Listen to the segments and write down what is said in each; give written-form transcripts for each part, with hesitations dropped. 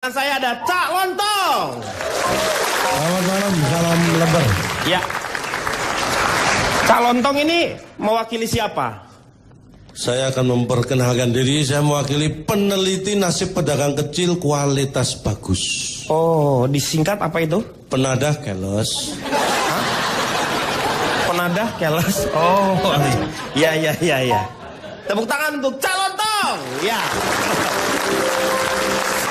Saya ada Cak Lontong. Selamat malam, salam lebar. Ya. Cak Lontong ini mewakili siapa? Saya akan memperkenalkan diri, saya mewakili peneliti nasib pedagang kecil kualitas bagus. Oh, disingkat apa itu? Penadah keles. Penadah keles. Oh, ya. Tepuk tangan untuk Cak Lontong. Ya.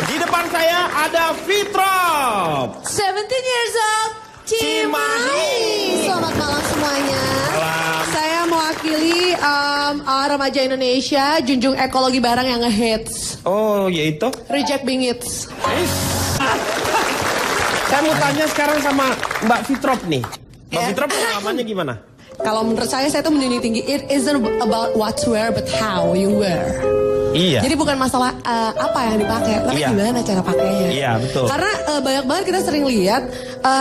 Di depan saya ada Fitrop. 17 years old, Cimahi. Selamat malam semuanya. Malam. Saya mewakili remaja Indonesia, junjung ekologi barang yang ngehits. Oh, yaitu? Reject being hits. Saya mau tanya sekarang sama Mbak Fitrop nih. Mbak Ya. Fitrop pengalamannya gimana? Kalau menurut saya tuh menjunjung tinggi, it isn't about what to wear, but how you wear. Iya. Jadi bukan masalah apa yang dipakai, tapi Iya. gimana cara pakainya. Iya, betul. Karena banyak banget kita sering lihat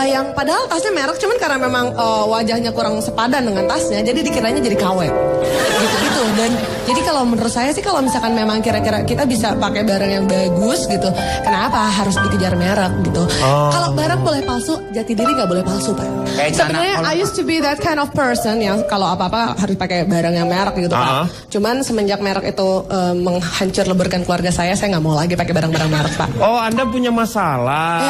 yang padahal tasnya merek, cuman karena memang wajahnya kurang sepadan dengan tasnya, jadi dikiranya jadi KW. Gitu-gitu. Dan jadi kalau menurut saya sih, kalau misalkan memang kira-kira kita bisa pakai barang yang bagus gitu, kenapa harus dikejar merek gitu? Kalau barang boleh palsu, jati diri nggak boleh palsu, Pak. Sebenarnya I used to be that kind of person yang kalau apa-apa harus pakai barang yang merek gitu, Pak. Cuman semenjak merek itu menghancur leburkan keluarga saya nggak mau lagi pakai barang-barang merek, Pak. Oh, Anda punya masalah.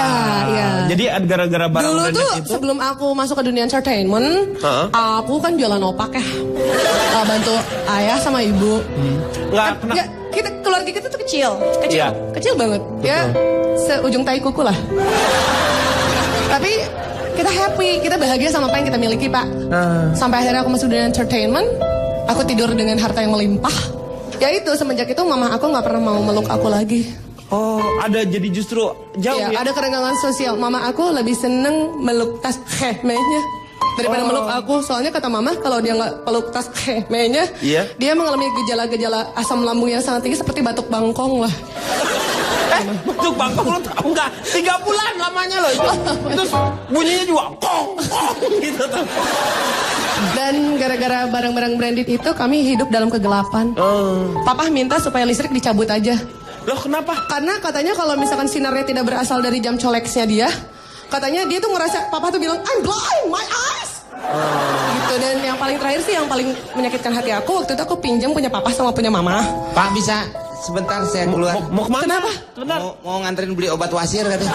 Iya. Jadi gara-gara barang Dulu branded tuh itu. sebelum aku masuk ke dunia entertainment, aku kan jualan opak ya, bantu ayah sama ibu. Nggak kena. Ya, keluarga kita tuh kecil, Iya. kecil banget. Ya, seujung tai kuku lah. Tapi kita happy, kita bahagia sama apa yang kita miliki, Pak. Sampai akhirnya aku masuk dunia entertainment, aku tidur dengan harta yang melimpah. Ya itu, semenjak itu mama aku nggak pernah mau meluk aku lagi. Oh, ada jadi justru jauh ya? Ada kerenggangan sosial. Mama aku lebih seneng meluk tas khemehnya daripada meluk aku. Soalnya kata mama, kalau dia nggak peluk tas khemehnya, dia mengalami gejala-gejala asam lambung yang sangat tinggi seperti batuk bangkong lah. Batuk bangkong lo tau nggak? 3 bulan lamanya loh itu. Terus bunyinya juga kong gitu tuh. Dan gara-gara barang-barang branded itu kami hidup dalam kegelapan. Papa minta supaya listrik dicabut aja. Loh, kenapa? Karena katanya kalau misalkan sinarnya tidak berasal dari jam coleksnya dia, katanya dia tuh ngerasa, papa tuh bilang, I'm blind, my eyes. Gitu. Dan yang paling terakhir sih, yang paling menyakitkan hati aku, waktu itu aku pinjam punya papa sama punya mama. Pak, bisa sebentar saya keluar. Mau kemana? Kenapa? Sebentar. Mau nganterin beli obat wasir katanya.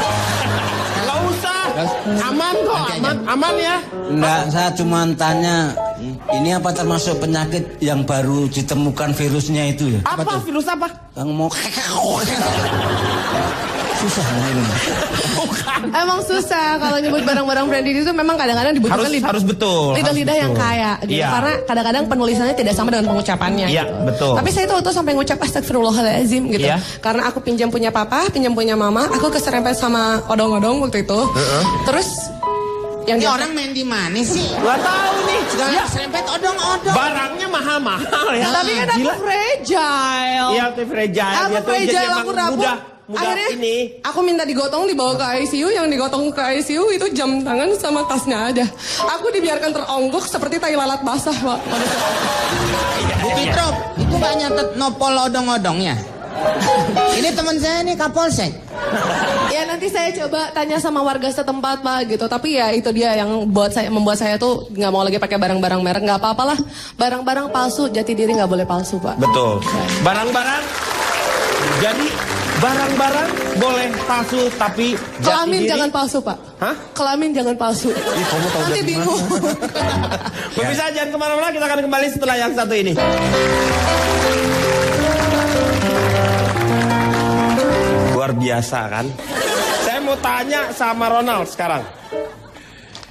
Nggak usah. Aman kok, aman ya. Enggak, saya cuma tanya, ini apa termasuk penyakit yang baru ditemukan virusnya itu ya? Apa virus apa? Yang mau susah ini. Emang susah kalau nyebut barang-barang branded itu, memang kadang-kadang dibutuhkan Harus betul. lidah-lidah yang kaya gitu. Iya. Karena kadang-kadang penulisannya tidak sama dengan pengucapannya. Iya, gitu. betul. Tapi saya tuh sampai ngucap astagfirullahaladzim gitu. Iya. Karena aku pinjam punya papa, pinjam punya mama, aku keserempet sama odong-odong waktu itu. Terus yang Ini dia orang main di mana sih? Nggak tahu nih. Segala Ya, serempet odong-odong. barangnya mahal-mahal ya. tapi kan aku fragile. Iya, itu fragile. Aku Dia tuh jadi fragile, emang aku rapuh. mudah Akhirnya ini. aku minta digotong, dibawa ke ICU. Yang digotong ke ICU itu jam tangan sama tasnya aja. Aku dibiarkan teronggok seperti tai lalat basah, Pak. Bu Fitrop, itu gak nyatet nopol odong-odongnya? Ini teman saya nih Kapolsek. Ya nanti saya coba tanya sama warga setempat, Pak, gitu. Tapi ya itu dia yang membuat saya tuh nggak mau lagi pakai barang-barang merek. Nggak apa-apalah, barang-barang palsu, jati diri nggak boleh palsu, Pak. Betul. Barang-barang. Jadi barang-barang boleh palsu tapi jati Kelamin diri. jangan palsu, Pak. Hah? Kelamin jangan palsu. Nanti bingung. Pemirsa jangan kemana-mana, kita akan kembali setelah yang satu ini. Luar biasa kan? Saya mau tanya sama Ronald sekarang.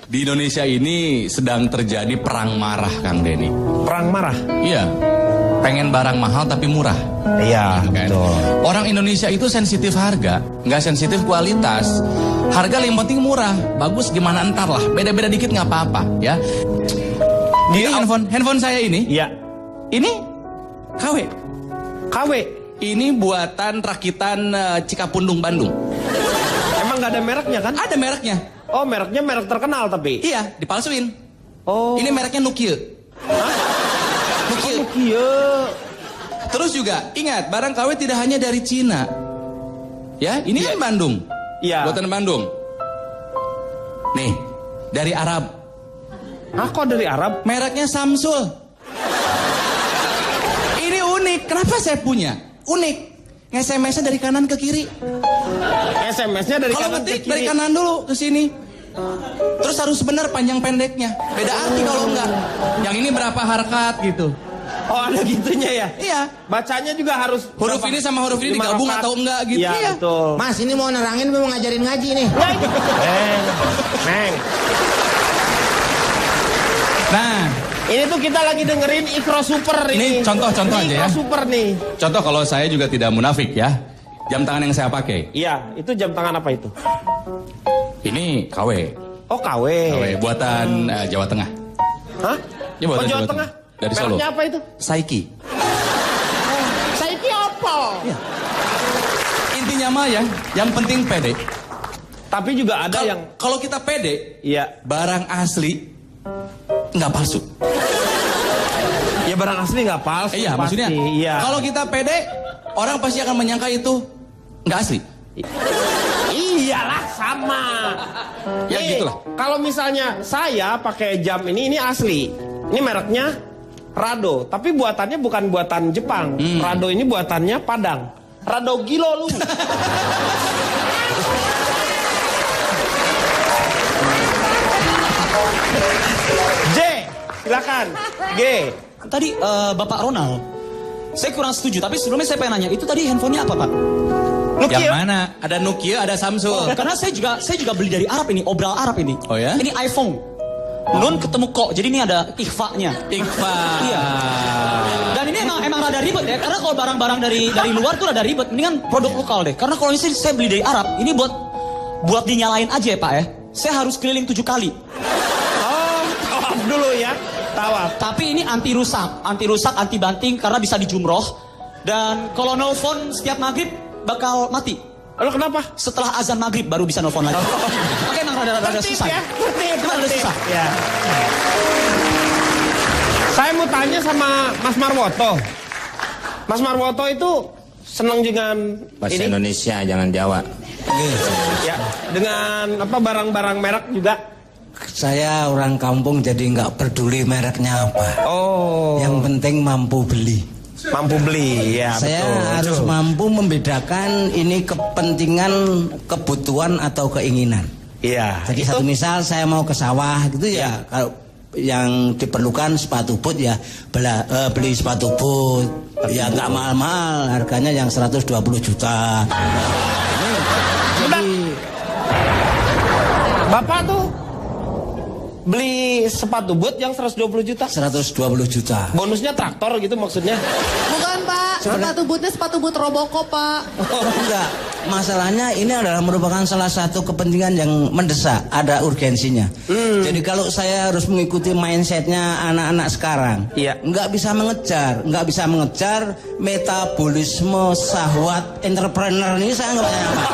Di Indonesia ini sedang terjadi perang marah, Kang Denny. Perang marah? Iya, pengen barang mahal tapi murah. Iya, Kan? Orang Indonesia itu sensitif harga, nggak sensitif kualitas. Harga yang penting murah, bagus gimana entar lah. Beda-beda dikit nggak apa-apa, ya. Ini handphone saya ini. Iya. Ini KW. KW. Ini buatan rakitan Cikapundung, Bandung. Emang nggak ada mereknya kan? Ada mereknya. Oh, mereknya merek terkenal tapi. Iya, dipalsuin. Oh. Ini mereknya Nukil. Nukil. Iya. Terus juga ingat, barang KW tidak hanya dari Cina. Ya, ini kan Bandung. Iya. Buatan Bandung. Nih, dari Arab. Ah, kok dari Arab? Mereknya Samsul. Ini unik. Kenapa saya punya? Unik. SMS-nya dari kanan ke kiri. SMS-nya dari Kalau kanan ke ngetik kiri. dari kanan dulu ke sini. Terus harus benar panjang pendeknya. Beda arti kalau enggak. Yang ini berapa harkat gitu. Oh, ada gitunya ya? Iya. Bacanya juga harus Huruf berapa? ini sama huruf ini 5 digabung rokaat. atau enggak gitu. Iya, Iya. betul. Mas, ini mau nerangin mau ngajarin ngaji nih. Neng. Nah, Ini tuh kita lagi dengerin Ikro Super ini. Ini contoh-contoh aja ya. Ikro Super nih. contoh kalau saya juga tidak munafik ya. Jam tangan yang saya pakai. Iya, itu jam tangan apa itu? Ini KW. Oh, KW. KW buatan Jawa Tengah. Hah? Ini buatan Oh, Jawa Jawa Tengah. Dari Solo. Mereknya apa itu? Saiki. Saiki apa? Intinya mah ya, yang penting pede. Tapi juga ada yang Kalau kita pede, iya, barang asli nggak palsu. ya barang asli nggak palsu. Iya, pasti. maksudnya Iya. kalau kita pede, orang pasti akan menyangka itu nggak asli. Iyalah sama. Ya, Nih, gitulah. Kalau misalnya saya pakai jam ini asli. Ini mereknya Rado, tapi buatannya bukan buatan Jepang. Rado ini buatannya Padang. Rado gilo lu. J, silakan. G. Tadi Bapak Ronald, saya kurang setuju. Tapi sebelumnya saya pengen nanya, itu tadi handphonenya apa Pak? Nokia. Yang mana? Ada Nokia, ada Samsung. Karena saya juga beli dari Arab ini, obral Arab ini. Oh ya? Ini iPhone. Nun ketemu kok, jadi ini ada ikhfa-nya. Ikhfa. Iya. Dan ini emang rada ribet ya, karena kalau barang-barang dari luar tuh rada ribet. Mendingan produk lokal deh. Karena kalau ini saya beli dari Arab, ini buat dinyalain aja ya Pak ya. Saya harus keliling 7 kali. Oh, tawaf dulu ya. Tawaf. Tapi ini anti rusak, anti banting karena bisa dijumroh. Dan kalau nelfon setiap maghrib bakal mati. Lalu kenapa? Setelah azan maghrib baru bisa nelfon lagi. Oke, emang rada Tertib susah. ya. Emang rada susah. Ya. Saya mau tanya sama Mas Marwoto. Mas Marwoto itu senang dengan Bahasa ini? Indonesia, jangan Jawa. Ya, dengan apa barang-barang merek juga. Saya orang kampung jadi nggak peduli mereknya apa. Oh, Yang penting mampu beli. mampu beli ya. Saya betul. harus mampu membedakan ini kepentingan, kebutuhan atau keinginan. Iya. Jadi satu misal saya mau ke sawah gitu ya, kalau yang diperlukan sepatu boot ya beli sepatu boot. Ya nggak mahal-mahal, harganya yang 120 juta. Jadi Bapak tuh beli sepatu boot yang 120 juta. 120 juta. Bonusnya traktor gitu maksudnya. Bukan Pak, sepatu bootnya sepatu boot Robocop Pak. Oh enggak, masalahnya ini adalah merupakan salah satu kepentingan yang mendesak, ada urgensinya. Jadi kalau saya harus mengikuti mindsetnya anak-anak sekarang, Iya. nggak bisa mengejar metabolisme syahwat entrepreneur ini saya nggak punya apa.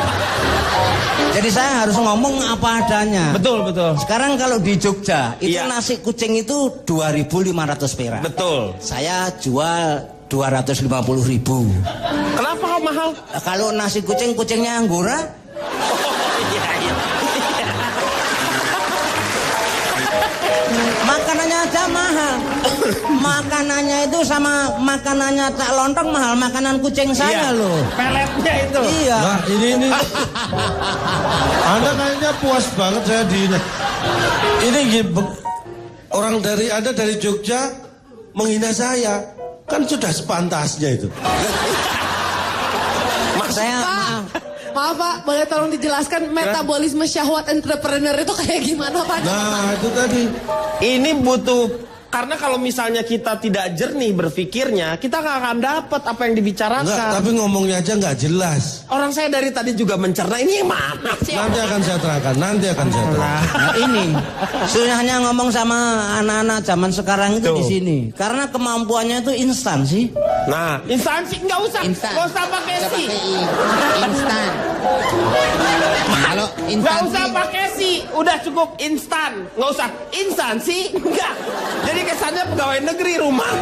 Jadi saya harus ngomong apa adanya. Betul, betul. Sekarang kalau di Jogja itu Iya. nasi kucing itu 2.500 perak. Betul. Saya jual 250.000. Kenapa kok mahal? Kalau nasi kucingnya Anggora, makanannya aja mahal. Makanannya itu sama makanannya Cak Lontong mahal. Makanan kucing saya Iya. loh. Peletnya itu. Iya. Nah ini Anda kayaknya puas banget saya di ini orang dari Anda dari Jogja menghina saya, kan sudah sepantasnya itu. Saya Maaf Pak, boleh tolong dijelaskan metabolisme syahwat entrepreneur itu kayak gimana Pak? Nah itu tadi. Ini butuh, karena kalau misalnya kita tidak jernih berpikirnya, kita nggak akan dapat apa yang dibicarakan. Enggak, tapi ngomongnya aja nggak jelas. Orang saya dari tadi juga mencerna, ini yang mana sih? Nanti akan saya terangkan, Nah ini hanya ngomong sama anak-anak zaman sekarang itu di sini. Karena kemampuannya itu instan sih. Nah, instansi nggak usah, Instan. nggak usah pakai Nggak si, pakai i. Instan. Kalau nggak instansi usah pakai si, udah cukup instan, nggak usah instansi, enggak. Jadi kesannya pegawai negeri rumah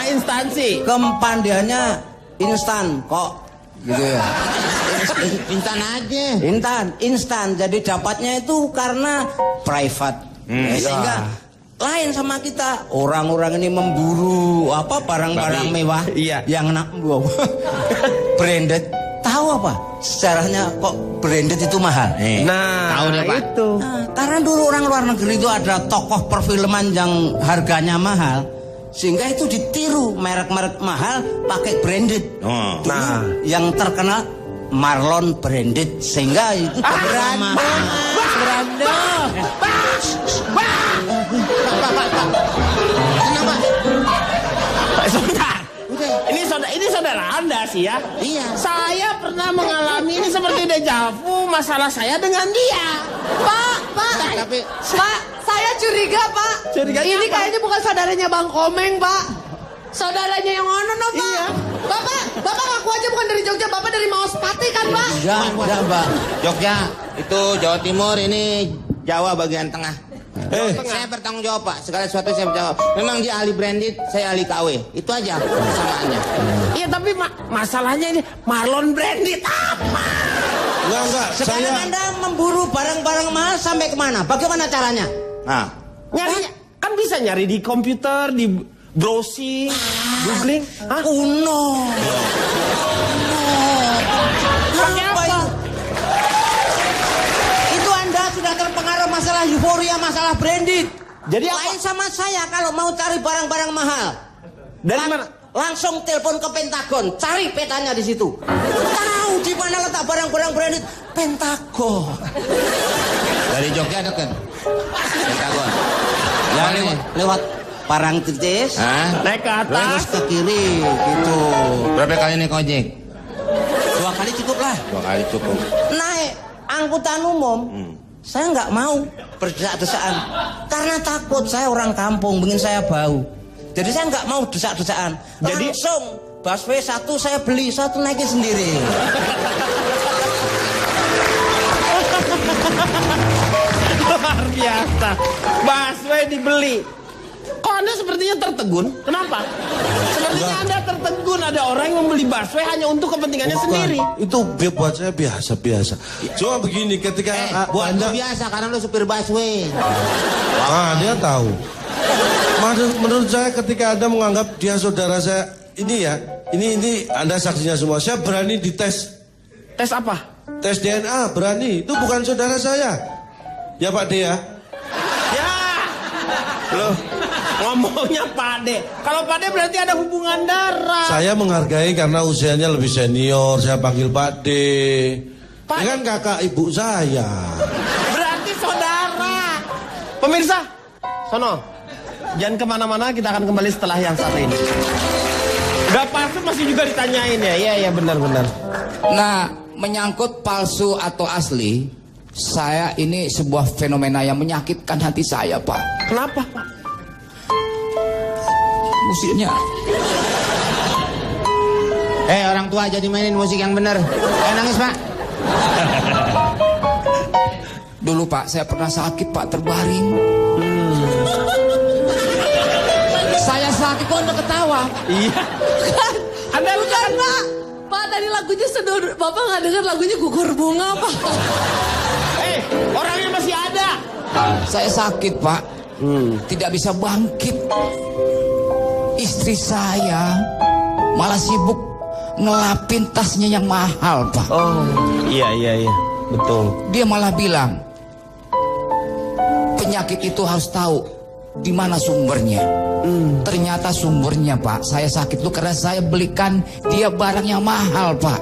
instansi. Kepandiannya instan kok gitu ya. Instan aja. Instan. Jadi dapatnya itu karena private. Sehingga lain sama kita. Orang-orang ini memburu barang-barang mewah. Iya. Yang branded. Tahu apa? Sejarahnya kok branded itu mahal. Tahu deh, Pak. itu. Nah, karena dulu orang luar negeri itu ada tokoh perfilman yang harganya mahal. Sehingga itu ditiru merek-merek mahal pakai branded. Nah, yang terkenal Marlon branded sehingga itu mahal. Brando. Kenapa? Sebentar. Ini saudara Anda sih ya. Iya. Saya pernah mengalami ini seperti dejavu masalah saya dengan dia. Pak, Tapi Pak, saya curiga, Pak. Curiganya Ini apa? kayaknya bukan saudaranya Bang Komeng, Pak. Saudaranya yang ono, no, Pak. Iya. Bapak ngaku aja bukan dari Jogja, Bapak dari Maospati kan, Pak? Enggak, Mbak. Jogja itu Jawa Timur, ini Jawa bagian tengah. Saya bertanggung jawab, Pak. Segala sesuatu saya bertanggung jawab. Memang dia ahli branded, saya ahli KW. Itu aja persamaannya. Iya tapi masalahnya ini Marlon branded apa? Enggak, Sekarang saya Anda memburu barang-barang mahal sampai kemana? Bagaimana caranya? Nah, Nyari kan bisa nyari di komputer, di browsing, googling. Hah? Kuno. Pakai apa? Itu Anda sudah terpengaruh masalah euforia, masalah branded. Jadi Lain apa? sama saya kalau mau cari barang-barang mahal. Dari mana? Langsung telepon ke Pentagon, cari petanya di situ. Tahu di mana letak barang-barang branded? Pentagon. dari Jogja dekat. Pentagon. Ya, Mana? lewat Parangtritis, Naik ke atas. terus ke kiri gitu. Berapa kali naik ojek? 2 kali cukup lah. 2 kali cukup. Naik angkutan umum, saya nggak mau berdesak-desaan karena takut. Saya orang kampung, ingin saya bau. Jadi saya nggak mau desak-desaan. Jadi- Langsung busway 1 saya beli, 1 naikin sendiri. Luar biasa. Busway dibeli. Kok Anda sepertinya tertegun? Kenapa? Sepertinya Anda tertegun ada orang yang membeli busway hanya untuk kepentingannya sendiri. itu buat saya biasa-biasa. Cuma begini ketika Buat Anda lu biasa karena lu supir busway. dia tahu. Menurut saya ketika Anda menganggap dia saudara saya, ini ya, ini Anda saksinya semua. Saya berani dites, Tes apa? tes DNA berani. Itu bukan saudara saya. Ya Pak D ya. Ya. Loh, ngomongnya Pak De. Kalau Pak De berarti ada hubungan darah. Saya menghargai karena usianya lebih senior. Saya panggil Pak D. Pak Dia kan kakak ibu saya. Berarti saudara. Pemirsa, sono. Jangan kemana-mana, kita akan kembali setelah yang satu ini. Udah palsu masih juga ditanyain ya? Iya, benar-benar. Nah, menyangkut palsu atau asli, saya ini sebuah fenomena yang menyakitkan hati saya, Pak. Kenapa, Pak? Musiknya. Orang tua jadi mainin musik yang bener. Nangis, Pak. Dulu, Pak, saya pernah sakit, Pak, terbaring. Saya sakit kok Anda ketawa. Iya. Anda Bukan, Pak. Pak, tadi lagunya sedul. Bapak nggak dengar lagunya Gugur Bunga, Pak? Orangnya masih ada. Saya sakit, Pak. Tidak bisa bangkit. Istri saya malah sibuk ngelapin tasnya yang mahal, Pak. Oh, iya. Betul. Dia malah bilang, penyakit itu harus tahu di mana sumbernya. Ternyata sumbernya, Pak, saya sakit itu karena saya belikan dia barang yang mahal, Pak.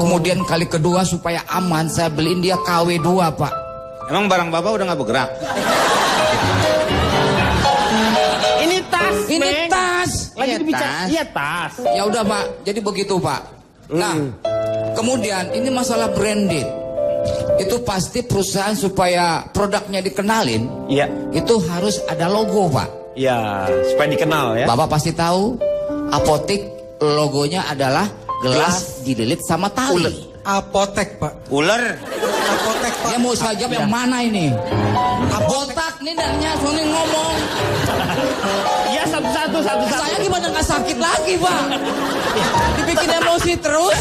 Kemudian kali kedua supaya aman saya beliin dia KW 2, Pak. Emang barang Bapak udah nggak bergerak? Ini tas, Ini Meng. tas. Lagi Iya, dibicara. tas. Iya, tas. Ya udah, Pak. Jadi begitu, Pak. Nah, kemudian ini masalah branded. Itu pasti perusahaan supaya produknya dikenalin, Iya. itu harus ada logo, Pak. Ya, supaya dikenal ya. Bapak pasti tahu, apotek logonya adalah gelas dililit sama tali. Apotek, Pak. Ular. Apotek, Pak. Dia mau saya jawab yang mana ini? Botak nih dannya, Sony ngomong. Ya satu-satu. Saya gimana nggak sakit lagi, Pak? Dibikin emosi terus.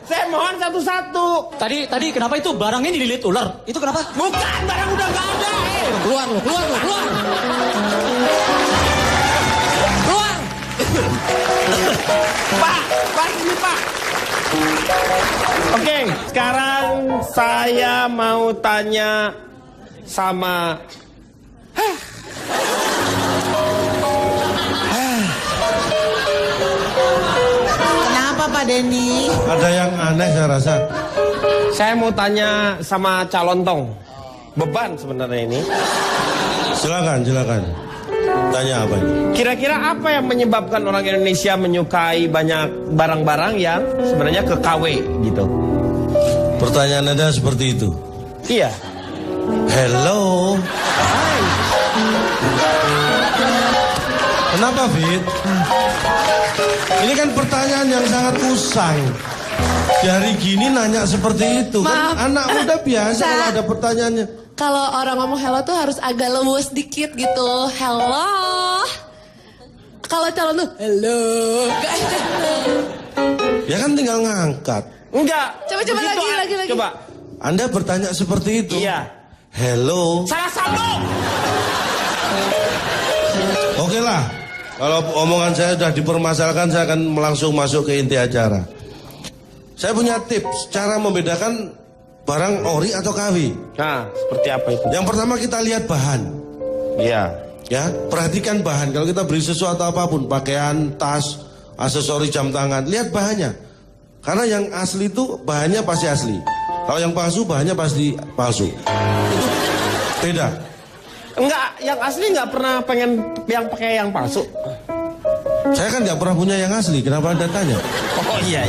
Saya mohon satu-satu. Tadi kenapa itu barangnya dililit ular? Itu kenapa? Bukan, barang udah gak ada. Keluar lu. Keluar. Pak, ini Pak. Oke, sekarang saya mau tanya sama... Kenapa Pak Denny? Ada yang aneh saya rasa. Saya mau tanya sama calon tong. Beban sebenarnya ini. Silakan. Tanya apa ini? Kira-kira apa yang menyebabkan orang Indonesia menyukai banyak barang-barang yang sebenarnya ke KW gitu? Pertanyaan Anda seperti itu. Iya. Hello. Hai. Kenapa, Fit? Ini kan pertanyaan yang sangat usang. Dari gini nanya seperti itu. Maaf. Kan anak muda biasa Sa- kalau ada pertanyaannya. Kalau orang ngomong hello tuh harus agak lembut dikit gitu. Hello. Kalau calon tuh hello. Ya kan tinggal ngangkat. Enggak. Coba Begitu, lagi. Coba. Anda bertanya seperti itu. Iya. Hello. Salah sambung. Oke lah. Kalau omongan saya sudah dipermasalahkan, saya akan langsung masuk ke inti acara. Saya punya tips cara membedakan barang ori atau KW. Nah, seperti apa itu? Yang pertama kita lihat bahan. Iya. Ya, perhatikan bahan. Kalau kita beli sesuatu apapun, pakaian, tas, aksesori jam tangan, lihat bahannya. Karena yang asli itu bahannya pasti asli. Kalau yang palsu bahannya pasti palsu. Itu beda. Enggak, yang asli enggak pernah pengen yang pakai yang palsu. Saya kan nggak pernah punya yang asli. Kenapa Anda tanya? Oh iya.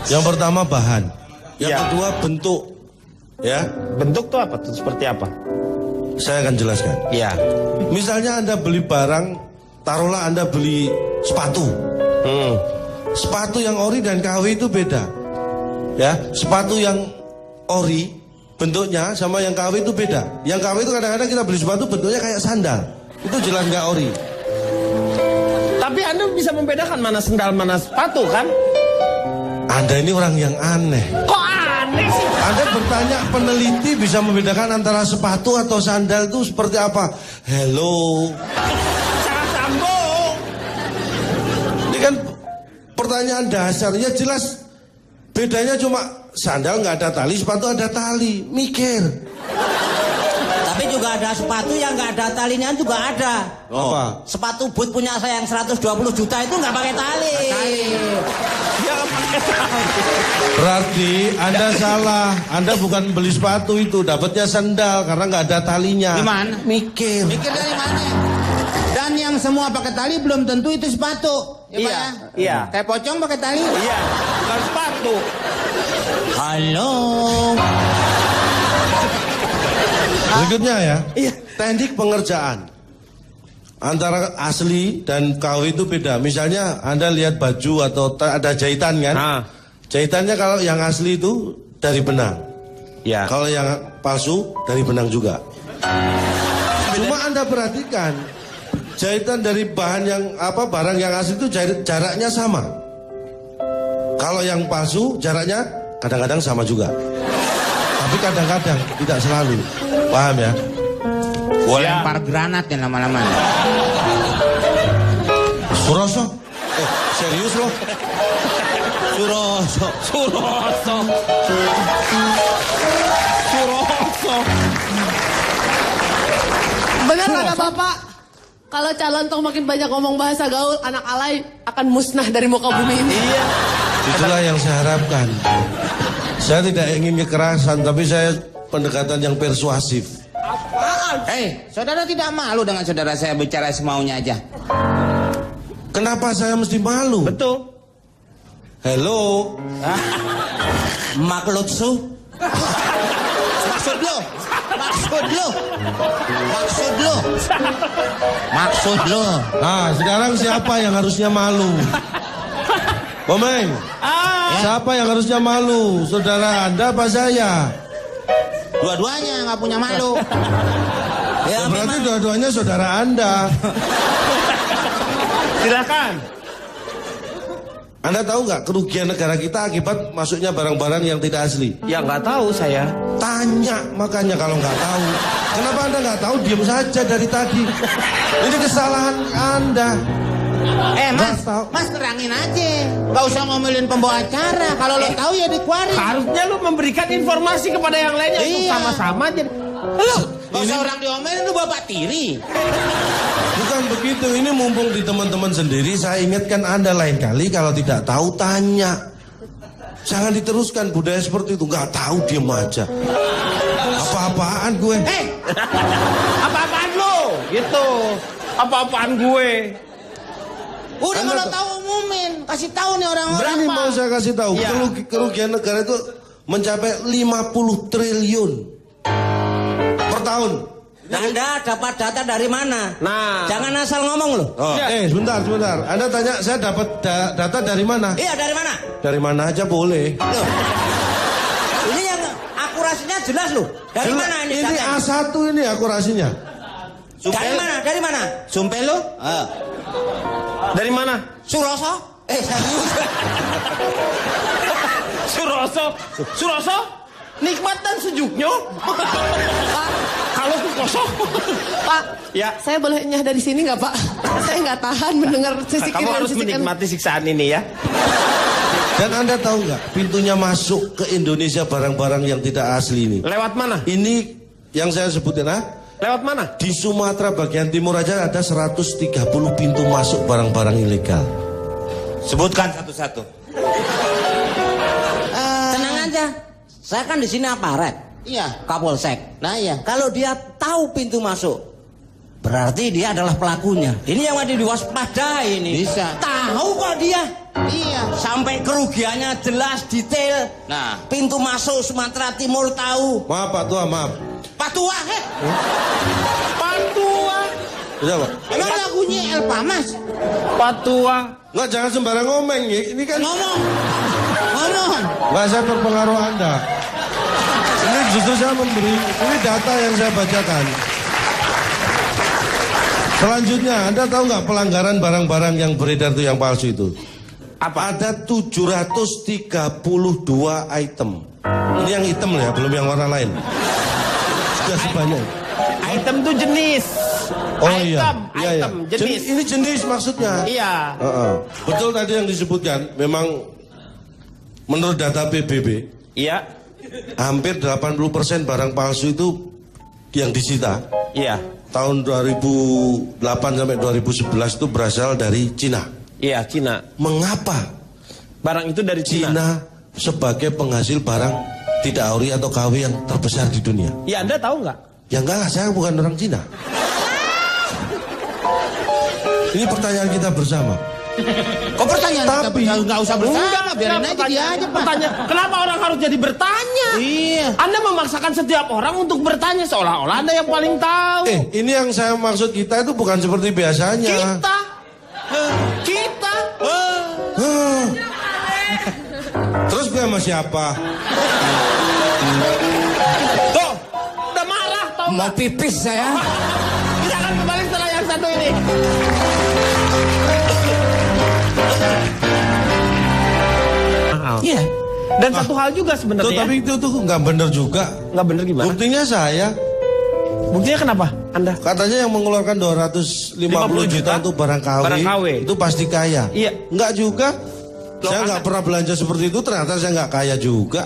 Yang pertama bahan. Yang Ya. kedua bentuk. Ya, Bentuk tuh apa? Tuh seperti apa? saya akan jelaskan. Iya. Misalnya Anda beli barang, taruhlah Anda beli sepatu. Sepatu yang ori dan KW itu beda. Ya, sepatu yang ori bentuknya sama yang KW itu beda. Yang KW itu kadang-kadang kita beli sepatu bentuknya kayak sandal. Itu jelas nggak ori. Tapi Anda bisa membedakan mana sendal mana sepatu kan? Anda ini orang yang aneh. Kok aneh sih? Anda bertanya peneliti bisa membedakan antara sepatu atau sandal itu seperti apa? Hello. Salah sambung. Ini kan pertanyaan dasar. Ya jelas bedanya cuma sandal nggak ada tali, sepatu ada tali. Mikir. Tapi juga ada sepatu yang nggak ada talinya juga ada. Apa? Sepatu boot punya saya yang 120 juta itu nggak pakai tali. Dia nggak pakai tali. Berarti Anda salah. Anda bukan beli sepatu itu, dapatnya sandal karena nggak ada talinya. Gimana? Mikir. Mikir dari mana? Dan yang semua pakai tali belum tentu itu sepatu. Ya, Pak, Iya, ya? iya. Kayak pocong pakai tali. Iya, bukan sepatu. Halo. Berikutnya ya. Iya. Teknik pengerjaan antara asli dan KW itu beda. Misalnya Anda lihat baju atau ada jahitan kan? Nah. Jahitannya kalau yang asli itu dari benang. Iya. Kalau yang palsu dari benang juga. Cuma Anda perhatikan jahitan dari bahan yang barang yang asli itu jaraknya sama. Kalau yang palsu jaraknya kadang-kadang sama juga. Tapi kadang-kadang tidak selalu. Paham ya? Gua Ya. lempar granat ya lama-lama. Suroso? Serius loh? Suroso. Suroso. Benar kata Bapak. Kalau calon tong makin banyak ngomong bahasa gaul, anak alay akan musnah dari muka bumi ini. Iya. Itulah yang saya harapkan. Saya tidak ingin kekerasan, tapi saya pendekatan yang persuasif. Hei, saudara tidak malu dengan saudara saya bicara semaunya aja. Kenapa saya mesti malu? Betul. Hello? Maklutsu. Maksud lo? Maksud lo? Maksud lo? Maksud lo? Nah, sekarang siapa yang harusnya malu? Komeng, siapa yang harusnya malu? Saudara Anda apa saya? Dua-duanya nggak punya malu. Ya, berarti dua-duanya saudara Anda. Silakan. Anda tahu nggak kerugian negara kita akibat masuknya barang-barang yang tidak asli? Ya nggak tahu saya. Tanya makanya kalau nggak tahu. Kenapa Anda nggak tahu? Diam saja dari tadi. Ini kesalahan Anda. Mas, Nggak tahu. Mas terangin aja. Gak usah ngomelin pembawa acara. Kalau lo tahu ya dikeluarin. Harusnya lu memberikan informasi kepada yang lainnya untuk Iya. sama-sama aja. Lu Gak usah orang diomelin, lu bapak tiri. Bukan begitu, ini mumpung di teman-teman sendiri, saya ingatkan Anda lain kali kalau tidak tahu tanya. Jangan diteruskan budaya seperti itu, nggak tahu diem aja. Apa-apaan gue? apa-apaan lu? Gitu. Apa-apaan gue? Udah Anda kalau tuh- tahu umumin, kasih tahu nih orang-orang. Ini mau saya kasih tahu, Iya. kerugian negara itu mencapai 50 triliun per tahun. Anda dapat data dari mana? Nah. Jangan asal ngomong loh. Sebentar. Anda tanya saya dapat data dari mana? Iya, dari mana? Dari mana aja boleh. Loh. Ini yang akurasinya jelas loh. Dari mana ini Ini datanya? A1 ini akurasinya. Dari mana? Dari mana? Sumpah lu? Dari mana? Suroso? Serius? Suroso? Nikmat dan sejuknya. Kalau tuh kosong. Pak, Ya. saya boleh nyah dari sini nggak Pak? Saya nggak tahan mendengar sisi Kamu kiri dan harus sisi kanan. menikmati siksaan ini ya. Dan Anda tahu nggak pintunya masuk ke Indonesia barang-barang yang tidak asli ini? Lewat mana? Ini yang saya sebutin Lewat mana? di Sumatera bagian timur aja ada 130 pintu masuk barang-barang ilegal. Sebutkan satu-satu. Tenang aja. Saya kan di sini aparat. Iya. Kapolsek. Nah iya. Kalau dia tahu pintu masuk, berarti dia adalah pelakunya. Ini yang wajib diwaspadai ini. Bisa. Tahu kok dia. Iya. Sampai kerugiannya jelas, detail. Nah. Pintu masuk Sumatera Timur tahu. Maaf Pak Tua, maaf. Pak Tua, Patua. Udah Pak. emang lagunya Elpa Mas? Patua. Nggak, jangan sembarang ngomong ya. Ini kan Ngomong. nggak, saya terpengaruh Anda. Ini justru saya memberi, ini data yang saya bacakan. Selanjutnya, Anda tahu nggak pelanggaran barang-barang yang beredar itu yang palsu itu? Apa? Ada 732 item. Ini yang hitam ya, belum yang warna lain. Sudah sebanyak. Item tuh jenis. Oh Item, iya, item, jenis. Ini jenis maksudnya. Iya. Betul tadi yang disebutkan, memang menurut data PBB, Iya. hampir 80% barang palsu itu yang disita Iya. tahun 2008 sampai 2011 itu berasal dari Cina. Iya, Cina. Mengapa Barang itu dari Cina. Cina sebagai penghasil barang tidak ori atau KW yang terbesar di dunia? Ya, Anda tahu nggak? Ya enggak lah, saya bukan orang Cina. Ini pertanyaan kita bersama. Kok pertanyaan Tapi- kita nggak usah bersama, biarin aja dia aja Pak. Kenapa orang harus jadi bertanya? Iya. Anda memaksakan setiap orang untuk bertanya seolah-olah Anda yang paling tahu. Ini yang saya maksud kita itu bukan seperti biasanya. Kita. Huh. Terus gue sama siapa? Tuh, udah marah tau Mau nggak? pipis saya. Kita akan kembali setelah yang satu ini. Iya. Dan satu hal juga Tuh, sebenarnya. tapi itu tuh nggak bener juga. Nggak bener gimana? Buktinya saya, Buktinya kenapa? Anda? katanya yang mengeluarkan 250 juta untuk barang KW, Barang KW. itu pasti kaya. Iya. Nggak juga. Loh, Saya nggak pernah belanja seperti itu, ternyata saya nggak kaya juga.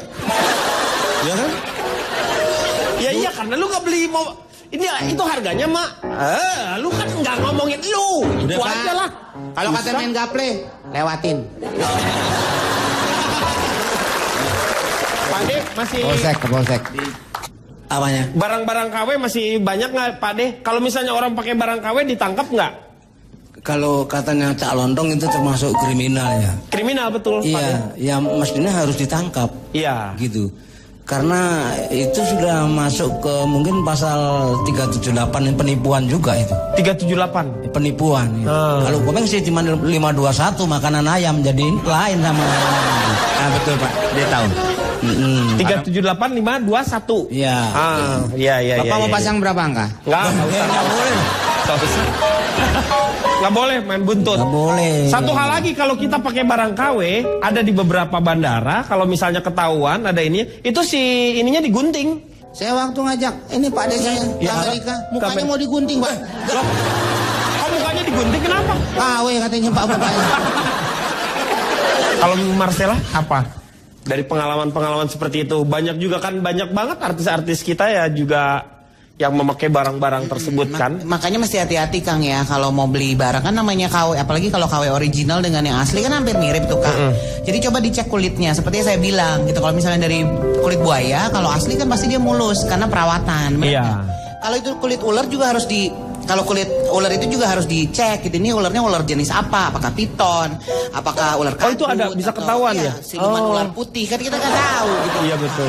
Ya kan? Ya iya karena lu nggak beli mau ini itu harganya mak. Lu kan nggak ngomongin lu. Itu Pak. aja lah. Kalau kata main gaple, lewatin. Pak De masih Kapolsek. Apanya? barang-barang KW masih banyak nggak Pak De? Kalau misalnya orang pakai barang KW ditangkap nggak? Kalau katanya Cak Lontong itu termasuk kriminal ya. Kriminal betul Pak De. Iya, ya mestinya harus ditangkap. Iya. Gitu. Karena itu sudah masuk ke mungkin pasal 378 penipuan juga itu. 378. Penipuan. Ya. Kalau komeng sih cuma 521 makanan ayam jadi lain sama. Ah betul Pak, dia tahu. 378 521. Iya. Iya iya iya. Bapak mau iya. pasang berapa angka? Nggak usah. Nggak boleh. Nggak usah. Nggak boleh main buntut. Nggak boleh. Satu hal lagi, kalau kita pakai barang KW, ada di beberapa bandara, kalau misalnya ketahuan ada ini, itu si ininya digunting. Saya waktu ngajak, ini Pak De saya ke Amerika, mukanya mau digunting, Pak. Loh, kok mukanya digunting kenapa? KW katanya Pak bapaknya. Kalau Marcella apa? Dari pengalaman-pengalaman seperti itu, banyak juga kan, banyak banget artis-artis kita ya juga yang memakai barang-barang tersebut kan. Makanya mesti hati-hati Kang ya kalau mau beli barang kan namanya KW, apalagi kalau KW original dengan yang asli kan hampir mirip tuh Kang. Jadi coba dicek kulitnya seperti yang saya bilang gitu. Kalau misalnya dari kulit buaya, kalau asli kan pasti dia mulus karena perawatan. Iya. Kalau itu kulit ular juga harus kalau kulit ular itu juga harus dicek gitu. Ini ularnya ular jenis apa? Apakah piton? Apakah ular kabut? Oh, itu ada bisa ketahuan ya? Siluman ular putih kan kita nggak tahu gitu. Iya betul.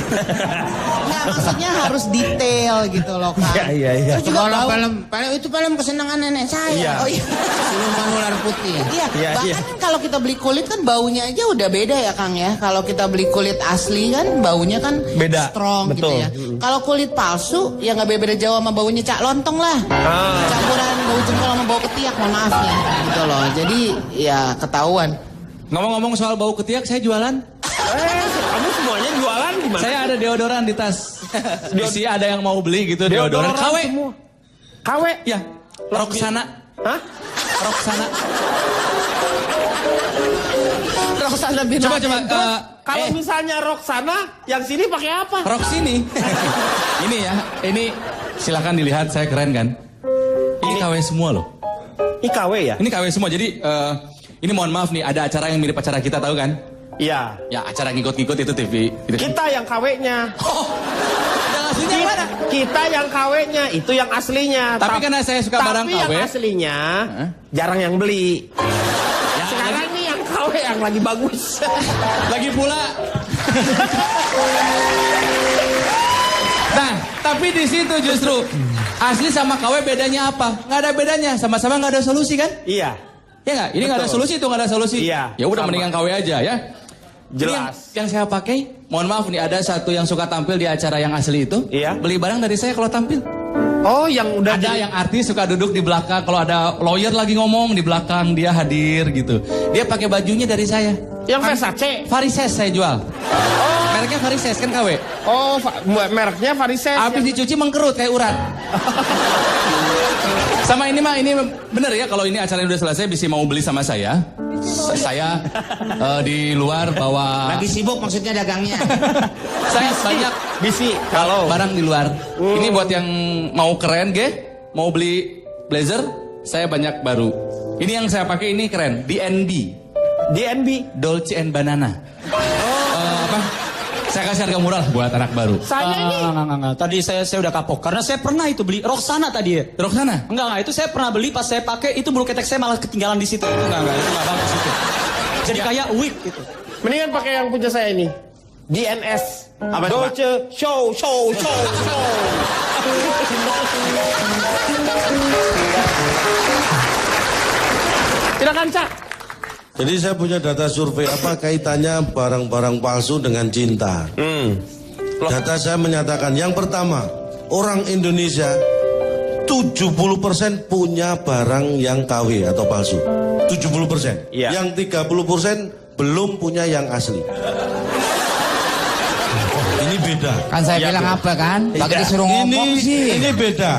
Nggak, maksudnya harus detail gitu loh Kang. Iya. Terus juga Kalau bau- itu film kesenangan nenek saya. Iya. Oh iya. Siluman ular putih. Iya, Iya, bahkan iya. kalau kita beli kulit kan baunya aja udah beda ya Kang ya. Kalau kita beli kulit asli kan baunya kan Beda, strong betul. gitu ya. Kalau kulit palsu ya nggak beda jauh sama baunya cak lontong lah. Campuran bau jengkol sama bau ketiak, mohon maaf ya. Gitu loh. Jadi ya ketahuan. Ngomong-ngomong soal bau ketiak, saya jualan. Kamu semuanya jualan gimana? Saya ada deodoran di tas. Isi ada yang mau beli gitu deodoran. KW. semua. KW? Ya. Roxana. Hah? Roxana. Roxana bin Coba. Kalau misalnya Roxana, yang sini pakai apa? Rox ini. Ini ya. Ini silakan dilihat, saya keren kan. Ini KW semua loh. Ini KW ya? Ini KW semua. Jadi ini mohon maaf nih, ada acara yang mirip acara kita tahu kan? Iya. Ya acara ngikut-ngikut itu TV. Kita yang KW-nya. Yang aslinya mana? Kita yang KW-nya, itu yang aslinya. Tapi karena saya suka barang Tapi yang KW. aslinya jarang yang beli. Sekarang nih yang KW yang lagi bagus. Lagi pula. Nah, tapi di situ justru asli sama KW bedanya apa? Nggak ada bedanya, sama-sama nggak ada solusi kan? Iya. Ya nggak? Ini nggak ada Betul. solusi, itu nggak ada solusi. Iya, Ya udah sama. mendingan KW aja ya. Jelas. Ini yang saya pakai, mohon maaf nih, ada satu yang suka tampil di acara yang asli itu. Iya. Beli barang dari saya kalau tampil. Oh, yang udah Ada yang artis suka duduk di belakang, kalau ada lawyer lagi ngomong di belakang dia hadir gitu. Dia pakai bajunya dari saya. yang Versace. Varises saya jual. Mereknya Varises kan KW. Oh, mereknya Varises. Habis dicuci mengkerut kayak urat. Sama ini mah, ini bener ya, kalau ini acaranya udah selesai bisa mau beli sama saya. Saya di luar bawa Lagi sibuk maksudnya dagangnya. saya banyak Bisi kalau barang di luar. Ini buat yang mau keren mau beli blazer, saya banyak baru. Ini yang saya pakai ini keren, DNB. DNB. Dolce and Banana. Apa? Saya kasih harga murah lah buat anak baru. Saya ini Enggak. Tadi saya udah kapok karena saya pernah itu beli Roxana tadi ya. Roxana? Enggak, itu saya pernah beli, pas saya pakai itu bulu ketek saya malah ketinggalan di situ. Itu enggak, itu enggak bagus itu. Jadi kayak wig gitu. mendingan pakai yang punya saya ini. DNS. Apa itu, Pak? Dolce show. Silakan, Cak. Jadi saya punya data survei apa kaitannya barang-barang palsu dengan cinta. Data saya menyatakan yang pertama, orang Indonesia 70% punya barang yang KW atau palsu. 70%. Iya. Yang 30% belum punya yang asli. Ini beda. Kan saya bilang apa kan? Pakai disuruh ngomong sih. Ini beda.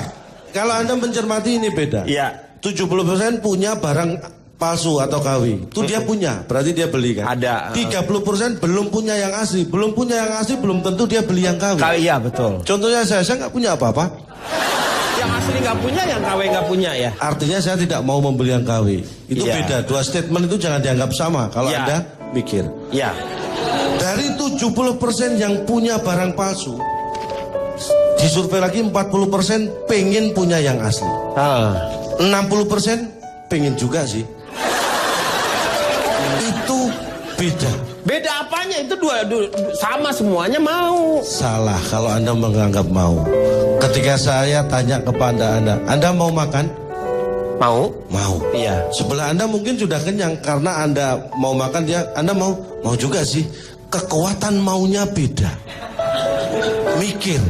Kalau Anda mencermati ini beda. Iya. 70% punya barang palsu atau KW. Itu dia punya, berarti dia beli kan? Ada. 30% belum punya yang asli. Belum punya yang asli, belum tentu dia beli yang KW. Iya, betul. Contohnya saya nggak punya apa-apa. Yang asli nggak punya, yang KW nggak punya ya. Artinya saya tidak mau membeli yang KW. Itu Iya. beda. Dua statement itu jangan dianggap sama. Kalau Iya. Anda mikir. Ya. Dari 70% yang punya barang palsu, disurvei lagi 40% pengen punya yang asli. 60% pengen juga sih. Itu beda. Beda apanya? Itu sama semuanya mau. Salah kalau Anda menganggap mau. Ketika saya tanya kepada Anda mau makan? Mau? Mau. Iya. Sebelah Anda mungkin sudah kenyang karena Anda mau makan, Anda mau juga sih. Kekuatan maunya beda. Mikir.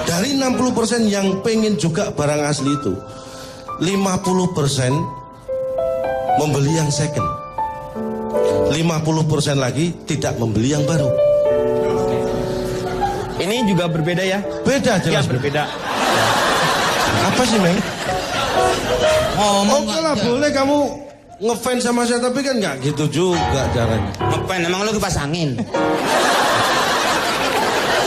Dari dari 60% yang pengen juga barang asli itu, 50% membeli yang second, 50% lagi tidak membeli yang baru. Ini juga berbeda ya? Beda Ya, jelas. berbeda. Apa sih, Meng? Ngomong Oke lah, boleh kamu ngefans sama saya, tapi kan nggak gitu juga caranya. Ngapain? Emang lu kipas angin?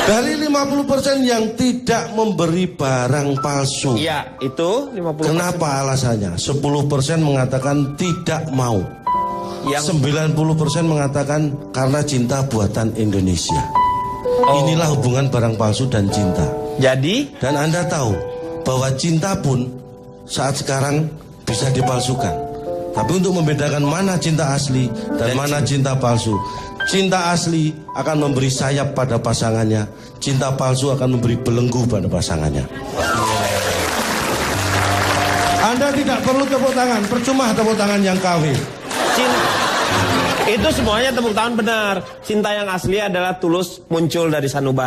Dari 50% yang tidak memberi barang palsu. Iya, itu 50%. Kenapa alasannya? 10% mengatakan tidak mau. Yang 90% mengatakan karena cinta buatan Indonesia. Oh. Inilah hubungan barang palsu dan cinta. jadi Dan Anda tahu bahwa cinta pun saat sekarang bisa dipalsukan. Tapi untuk membedakan mana cinta asli dan mana cinta palsu, cinta asli akan memberi sayap pada pasangannya, cinta palsu akan memberi belenggu pada pasangannya. Anda tidak perlu tepuk tangan, percuma tepuk tangan yang KW. itu semuanya tepuk tangan benar. Cinta yang asli adalah tulus muncul dari sanubari.